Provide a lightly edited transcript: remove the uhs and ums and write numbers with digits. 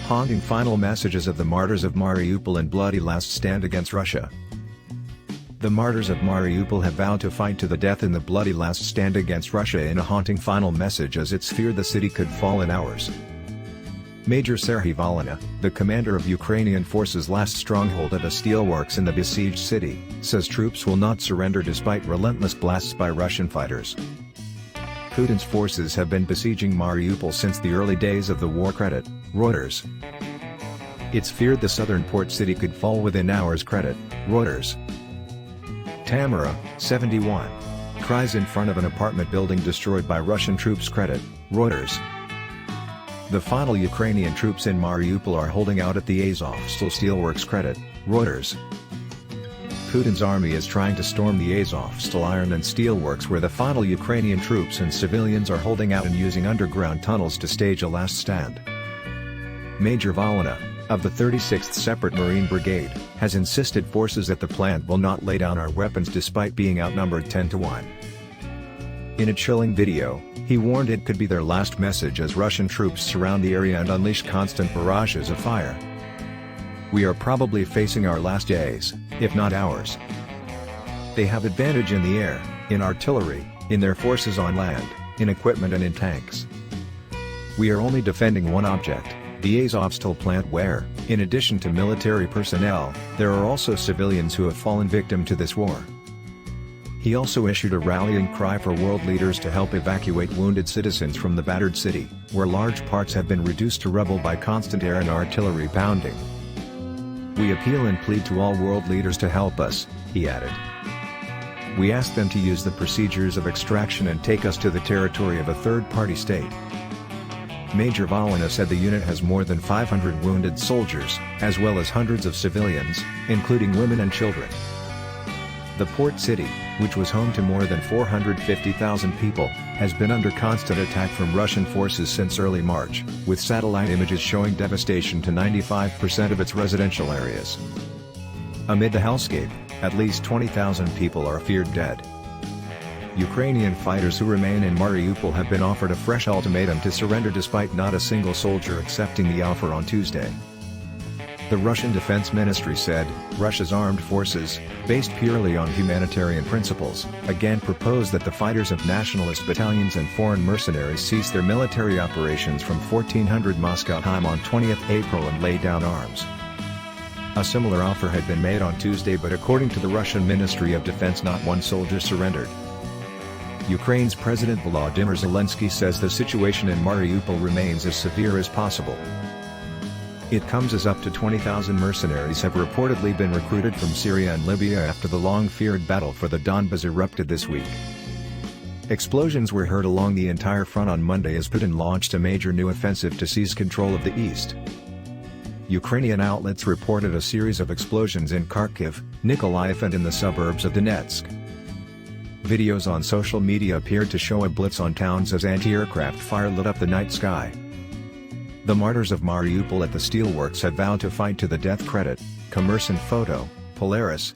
haunting final messages of the Martyrs of Mariupol and bloody last stand against Russia. The Martyrs of Mariupol have vowed to fight to the death in the bloody last stand against Russia in a haunting final message, as it's feared the city could fall in hours. Major Serhiy Volyna, the commander of Ukrainian forces' last stronghold at a steelworks in the besieged city, says troops will not surrender despite relentless blasts by Russian fighters. Putin's forces have been besieging Mariupol since the early days of the war. Reuters. It's feared the southern port city could fall within hours. Reuters. Tamara, 71, cries in front of an apartment building destroyed by Russian troops. Reuters. The final Ukrainian troops in Mariupol are holding out at the Azovstal steelworks. Reuters. Putin's army is trying to storm the Azovstal iron and steelworks, where the final Ukrainian troops and civilians are holding out and using underground tunnels to stage a last stand. Major Volyna, of the 36th Separate Marine Brigade, has insisted forces at the plant will not lay down our weapons despite being outnumbered 10-1. In a chilling video, he warned it could be their last message as Russian troops surround the area and unleash constant barrages of fire. We are probably facing our last days, if not hours. They have advantage in the air, in artillery, in their forces on land, in equipment and in tanks. We are only defending one object, the Azovstal plant, where, in addition to military personnel, there are also civilians who have fallen victim to this war. He also issued a rallying cry for world leaders to help evacuate wounded citizens from the battered city, where large parts have been reduced to rubble by constant air and artillery pounding. We appeal and plead to all world leaders to help us, he added. We ask them to use the procedures of extraction and take us to the territory of a third-party state. Major Volyna said the unit has more than 500 wounded soldiers, as well as hundreds of civilians, including women and children. The port city, which was home to more than 450,000 people, has been under constant attack from Russian forces since early March, with satellite images showing devastation to 95% of its residential areas. Amid the hellscape, at least 20,000 people are feared dead. Ukrainian fighters who remain in Mariupol have been offered a fresh ultimatum to surrender despite not a single soldier accepting the offer on Tuesday. The Russian Defense Ministry said, Russia's armed forces, based purely on humanitarian principles, again proposed that the fighters of nationalist battalions and foreign mercenaries cease their military operations from 1400 Moscow time on 20th April and lay down arms. A similar offer had been made on Tuesday, but according to the Russian Ministry of Defense, not one soldier surrendered. Ukraine's President Volodymyr Zelensky says the situation in Mariupol remains as severe as possible. It comes as up to 20,000 mercenaries have reportedly been recruited from Syria and Libya after the long-feared battle for the Donbas erupted this week. Explosions were heard along the entire front on Monday as Putin launched a major new offensive to seize control of the east. Ukrainian outlets reported a series of explosions in Kharkiv, Nikolaev and in the suburbs of Donetsk. Videos on social media appeared to show a blitz on towns as anti-aircraft fire lit up the night sky. The Martyrs of Mariupol at the steelworks have vowed to fight to the death. Commerce and Photo, Polaris.